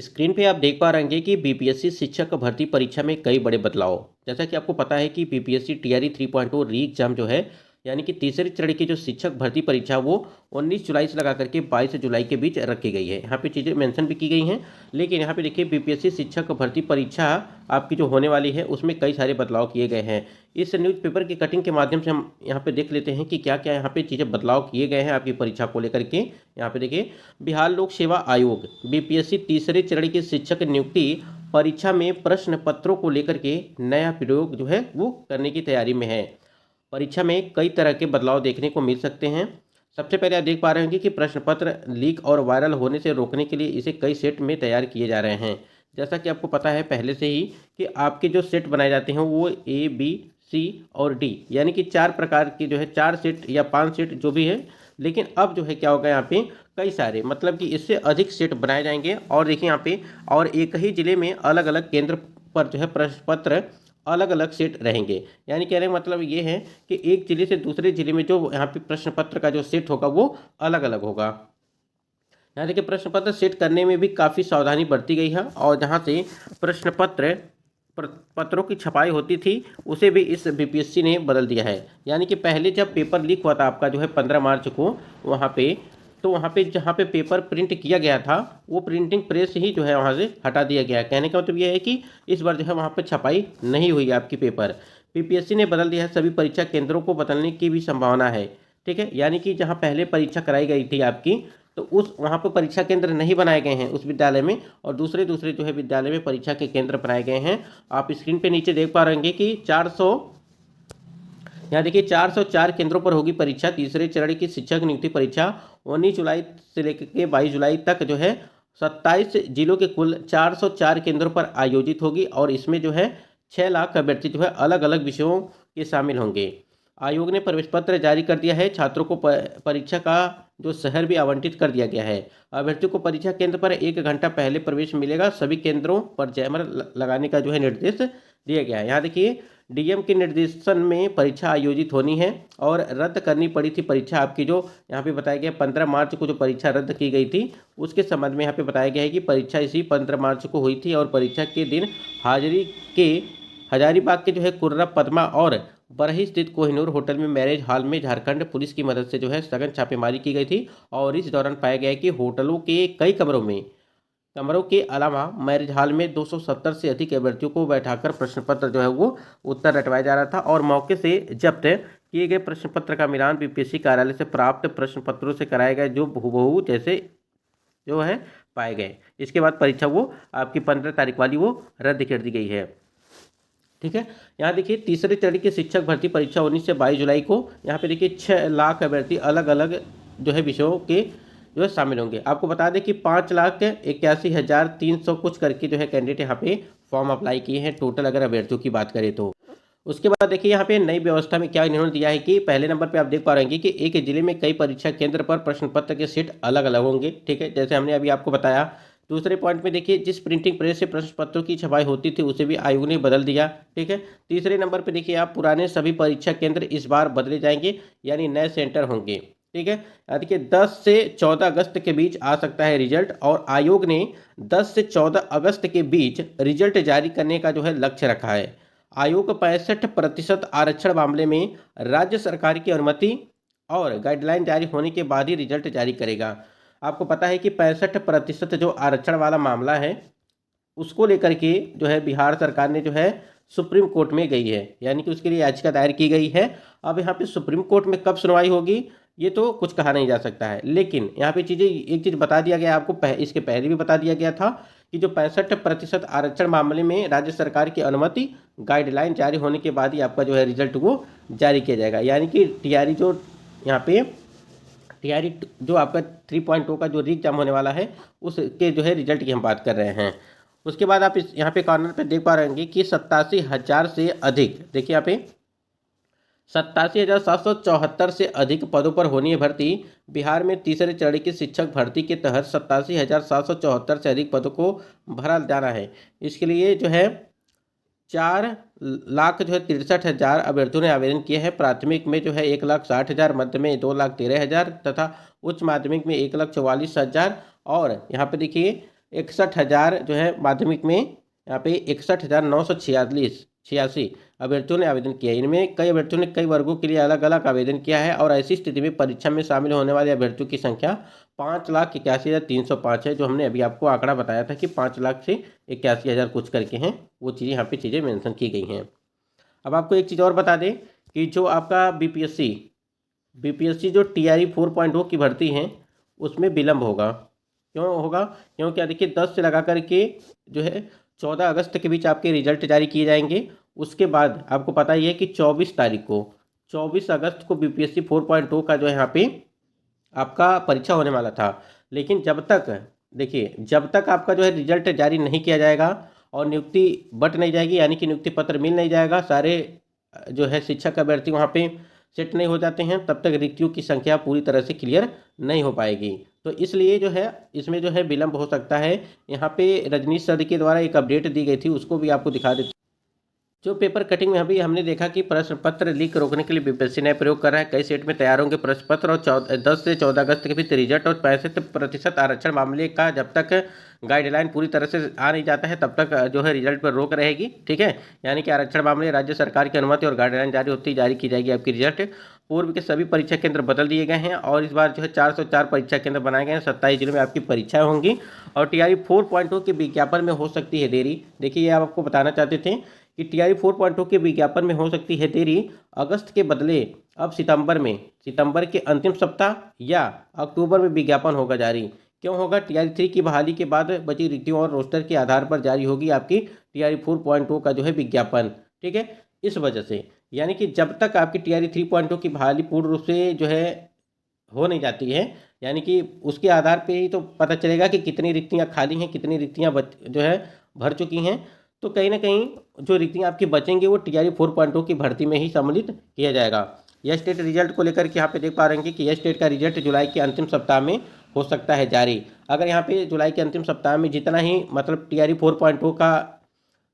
Screen पे आप देख पा रहे हैं कि बीपीएससी शिक्षक भर्ती परीक्षा में कई बड़े बदलाव। जैसा कि आपको पता है कि बीपीएससी टीआरई 3.0 री एग्जाम जो है यानी कि तीसरे चरण की जो शिक्षक भर्ती परीक्षा वो 19 जुलाई से लगा करके 22 जुलाई के बीच रखी गई है। यहाँ पे चीज़ें मेंशन भी की गई हैं, लेकिन यहाँ पे देखिए बीपीएससी शिक्षक भर्ती परीक्षा आपकी जो होने वाली है उसमें कई सारे बदलाव किए गए हैं। इस न्यूज़पेपर की कटिंग के माध्यम से हम यहाँ पे देख लेते हैं कि क्या क्या यहाँ पे चीज़ें बदलाव किए गए हैं आपकी परीक्षा को लेकर के। यहाँ पे देखिए, बिहार लोक सेवा आयोग बीपीएससी तीसरे चरण की शिक्षक नियुक्ति परीक्षा में प्रश्न पत्रों को लेकर के नया प्रयोग जो है वो करने की तैयारी में है। परीक्षा में कई तरह के बदलाव देखने को मिल सकते हैं। सबसे पहले आप देख पा रहे होंगे कि प्रश्न पत्र लीक और वायरल होने से रोकने के लिए इसे कई सेट में तैयार किए जा रहे हैं। जैसा कि आपको पता है पहले से ही कि आपके जो सेट बनाए जाते हैं वो ए, बी, सी और डी यानी कि 4 प्रकार की जो है 4 सेट या 5 सेट जो भी है। लेकिन अब जो है क्या होगा, यहाँ पे कई सारे मतलब कि इससे अधिक सेट बनाए जाएंगे। और देखिए यहाँ पे और एक ही जिले में अलग अलग केंद्र पर जो है प्रश्न पत्र अलग अलग सेट रहेंगे। यानी कहने का मतलब ये है कि एक जिले से दूसरे जिले में जो यहाँ पे प्रश्न पत्र का जो सेट होगा वो अलग अलग होगा। यहाँ देखिए प्रश्न पत्र सेट करने में भी काफ़ी सावधानी बरती गई है और जहाँ से प्रश्न पत्रों की छपाई होती थी उसे भी इस बीपीएससी ने बदल दिया है। यानी कि पहले जब पेपर लीक हुआ था आपका जो है 15 मार्च को, वहाँ पे जहाँ पे पेपर प्रिंट किया गया था वो प्रिंटिंग प्रेस ही जो है वहाँ से हटा दिया गया है। कहने का मतलब ये है कि इस बार जो है वहाँ पे छपाई नहीं हुई आपकी पेपर। बीपीएससी ने बदल दिया है, सभी परीक्षा केंद्रों को बदलने की भी संभावना है। ठीक है, यानी कि जहाँ पहले परीक्षा कराई गई थी आपकी तो उस वहाँ पर परीक्षा केंद्र नहीं बनाए गए हैं उस विद्यालय में, और दूसरे दूसरे जो है विद्यालय में परीक्षा के केंद्र बनाए गए हैं। आप स्क्रीन पे नीचे देख पा रहे होंगे कि 400 यहाँ देखिए 404 केंद्रों पर होगी परीक्षा। तीसरे चरण की शिक्षक नियुक्ति परीक्षा 19 जुलाई से लेकर के 22 जुलाई तक जो है 27 जिलों के कुल 404 केंद्रों पर आयोजित होगी और इसमें जो है 6 लाख अभ्यर्थी जो है अलग अलग विषयों के शामिल होंगे। आयोग ने प्रवेश पत्र जारी कर दिया है। छात्रों को परीक्षा का जो शहर भी आवंटित कर दिया गया है। अभ्यर्थियों को परीक्षा केंद्र पर 1 घंटा पहले प्रवेश मिलेगा। सभी केंद्रों पर जैमर लगाने का जो है निर्देश दिया गया है। यहाँ देखिए डीएम के निर्देशन में परीक्षा आयोजित होनी है और रद्द करनी पड़ी थी परीक्षा आपकी, जो यहाँ पे बताया गया 15 मार्च को जो परीक्षा रद्द की गई थी उसके संबंध में यहाँ पे बताया गया है कि परीक्षा इसी 15 मार्च को हुई थी और परीक्षा के दिन हाजिरी के हजारीबाग के जो है कुर्रा पद्मा और बरही स्थित कोहिनूर होटल में मैरिज हॉल में झारखंड पुलिस की मदद से जो है सघन छापेमारी की गई थी। और इस दौरान पाया गया कि होटलों के कई कमरों के अलावा मैरिज हॉल में 270 से अधिक अभ्यर्थियों को बैठाकर प्रश्न पत्र जो है वो उत्तर रटवाया जा रहा था और मौके से जब्त किए गए प्रश्न पत्र का मिलान बीपीएससी कार्यालय से प्राप्त प्रश्न पत्रों से कराया गया जो हूबहू जैसे जो है पाए गए। इसके बाद परीक्षा वो आपकी 15 तारीख वाली वो रद्द कर दी गई है। ठीक है, यहाँ देखिए तीसरे चरण की शिक्षक भर्ती परीक्षा 19 से 22 जुलाई को यहाँ पे देखिए 6 लाख अभ्यर्थी अलग अलग जो है विषयों के जो है शामिल होंगे। आपको बता दें कि 5,81,300 कुछ करके जो है कैंडिडेट यहाँ पे फॉर्म अप्लाई किए हैं टोटल अगर अभ्यर्थियों की बात करें तो। उसके बाद देखिए यहाँ पे नई व्यवस्था में क्या इन्होंने दिया है कि पहले नंबर पे आप देख पा रहे हैं कि एक जिले में कई परीक्षा केंद्र पर प्रश्न पत्र के सेट अलग अलग होंगे। ठीक है, जैसे हमने अभी आपको बताया। दूसरे पॉइंट में देखिए जिस प्रिंटिंग प्रेस से प्रश्न पत्रों की छपाई होती थी उसे भी आयोग ने बदल दिया। ठीक है, तीसरे नंबर पे देखिए आप पुराने सभी परीक्षा केंद्र इस बार बदले जाएंगे यानी नए सेंटर होंगे। ठीक है, देखिए 10 से 14 अगस्त के बीच आ सकता है रिजल्ट और आयोग ने 10 से 14 अगस्त के बीच रिजल्ट जारी करने का जो है लक्ष्य रखा है। आयोग 65% आरक्षण मामले में राज्य सरकार की अनुमति और गाइडलाइन जारी होने के बाद ही रिजल्ट जारी करेगा। आपको पता है कि 65% जो आरक्षण वाला मामला है उसको लेकर के जो है बिहार सरकार ने जो है सुप्रीम कोर्ट में गई है, यानी कि उसके लिए याचिका दायर की गई है। अब यहाँ पे सुप्रीम कोर्ट में कब सुनवाई होगी ये तो कुछ कहा नहीं जा सकता है, लेकिन यहाँ पे एक चीज़ बता दिया गया आपको, इसके पहले भी बता दिया गया था कि जो 65% आरक्षण मामले में राज्य सरकार की अनुमति गाइडलाइन जारी होने के बाद ही आपका जो है रिजल्ट वो जारी किया जाएगा। यानी कि टीआरई जो यहाँ पे टीआरई जो आपका 3.0 का जो री एग्जाम होने वाला है उसके जो है रिजल्ट की हम बात कर रहे हैं। उसके बाद आप इस यहाँ पे कॉर्नर पे देख पा रहे होंगे कि 87,000 से अधिक, देखिए यहाँ पे 87,774 से अधिक पदों पर होनी है भर्ती। बिहार में तीसरे चरण की शिक्षक भर्ती के तहत 87,774 से अधिक पदों को भरा जाना है। इसके लिए जो है 4,63,000 अभ्यर्थियों ने आवेदन किए हैं। प्राथमिक में जो है 1,60,000, मध्य में 2,13,000 तथा उच्च माध्यमिक में 1,44,000 और यहाँ पे देखिए 61,000 जो है माध्यमिक में यहाँ पे 61,946 अभ्यर्थियों ने आवेदन किया। इनमें कई अभ्यर्थियों ने कई वर्गों के लिए अलग अलग आवेदन किया है और ऐसी स्थिति में परीक्षा में शामिल होने वाले अभ्यर्थियों की संख्या 5,81,305 है। जो हमने अभी आपको आंकड़ा बताया था कि 5 लाख से 81,000 कुछ करके हैं, वो चीज़ें यहाँ पे चीज़ें मेंशन की गई हैं। अब आपको एक चीज़ और बता दें कि जो आपका बीपीएससी जो टीआरई 4.0 की भर्ती है उसमें विलम्ब होगा। क्यों होगा? क्योंकि देखिए 10 से लगा करके जो है 14 अगस्त के बीच आपके रिजल्ट जारी किए जाएंगे। उसके बाद आपको पता ही है कि 24 अगस्त को बीपीएससी 4.0 का जो है यहाँ पे आपका परीक्षा होने वाला था। लेकिन जब तक आपका जो है रिजल्ट जारी नहीं किया जाएगा और नियुक्ति बट नहीं जाएगी, यानी कि नियुक्ति पत्र मिल नहीं जाएगा, सारे जो है शिक्षक अभ्यर्थी वहाँ पे सेट नहीं हो जाते हैं, तब तक रिक्तियों की संख्या पूरी तरह से क्लियर नहीं हो पाएगी। तो इसलिए जो है इसमें जो है विलम्ब हो सकता है। यहाँ पे रजनीश सर के द्वारा एक अपडेट दी गई थी, उसको भी आपको दिखा देते। जो पेपर कटिंग में अभी हमने देखा कि प्रश्न पत्र लीक रोकने के लिए बीपीएससी नए प्रयोग कर रहा है। कई सेट में तैयार होंगे प्रश्न पत्र और 10 से 14 अगस्त के बीच रिजल्ट और 65% आरक्षण मामले का जब तक गाइडलाइन पूरी तरह से आ नहीं जाता है तब तक जो है रिजल्ट पर रोक रहेगी। ठीक है, यानी कि आरक्षण मामले राज्य सरकार की अनुमति और गाइडलाइन जारी की जाएगी आपकी रिजल्ट। पूर्व के सभी परीक्षा केंद्र बदल दिए गए हैं और इस बार जो है 404 परीक्षा केंद्र बनाए गए हैं। 27 जिलों में आपकी परीक्षाएं होंगी और टीआरई 4.0 के विज्ञापन में हो सकती है देरी। देखिए, ये आप आपको बताना चाहते थे कि टीआरई 4.0 के विज्ञापन में हो सकती है देरी। अगस्त के बदले अब सितंबर के अंतिम सप्ताह या अक्टूबर में विज्ञापन होगा जारी। क्यों होगा? टीआरई 3 की बहाली के बाद बची रिक्तियों और रोस्टर के आधार पर जारी होगी आपकी टीआरई 4.0 का जो है विज्ञापन। ठीक है, इस वजह से यानी कि जब तक आपकी टीआरई 3.0 की बहाली पूर्ण रूप से जो है हो नहीं जाती है, यानी कि उसके आधार पे ही तो पता चलेगा कि कितनी रिक्तियां खाली हैं, कितनी रिक्तियां जो है भर चुकी हैं। तो कहीं ना कहीं जो रिक्तियां आपकी बचेंगी वो टीआरई 4.0 की भर्ती में ही सम्मिलित किया जाएगा। यह स्टेट रिजल्ट को लेकर के यहाँ पे देख पा रहे हैं कि यह स्टेट का रिजल्ट जुलाई के अंतिम सप्ताह में हो सकता है जारी। अगर यहाँ पे जुलाई के अंतिम सप्ताह में जितना ही मतलब टीआरई 4.0 का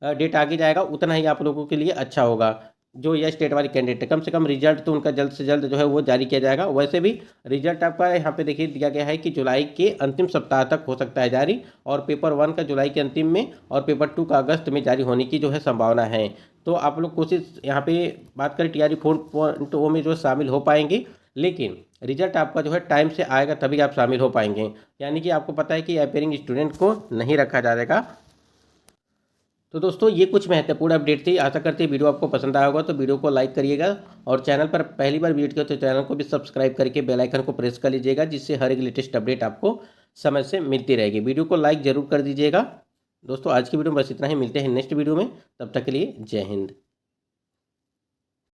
डेट आगे जाएगा उतना ही आप लोगों के लिए अच्छा होगा। जो यह स्टेट वाले कैंडिडेट है, कम से कम रिजल्ट तो उनका जल्द से जल्द जो है वो जारी किया जाएगा। वैसे भी रिजल्ट आपका यहाँ पे देखिए दिया गया है कि जुलाई के अंतिम सप्ताह तक हो सकता है जारी, और पेपर 1 का जुलाई के अंतिम में और पेपर 2 का अगस्त में जारी होने की जो है संभावना है। तो आप लोग कोशिश यहाँ पे बात करें टीआरई 4.0 में जो शामिल हो पाएंगे, लेकिन रिजल्ट आपका जो है टाइम से आएगा तभी आप शामिल हो पाएंगे। यानी कि आपको पता है कि अपीयरिंग स्टूडेंट को नहीं रखा जाएगा। तो दोस्तों, ये कुछ महत्वपूर्ण अपडेट थी। आशा करते हैं वीडियो आपको पसंद आया होगा, तो वीडियो को लाइक करिएगा और चैनल पर पहली बार विजिट किया तो चैनल को भी सब्सक्राइब करके बेल आइकन को प्रेस कर लीजिएगा, जिससे हर एक लेटेस्ट अपडेट आपको समय से मिलती रहेगी। वीडियो को लाइक जरूर कर दीजिएगा। दोस्तों, आज की वीडियो में बस इतना ही। मिलते हैं नेक्स्ट वीडियो में, तब तक के लिए जय हिंद।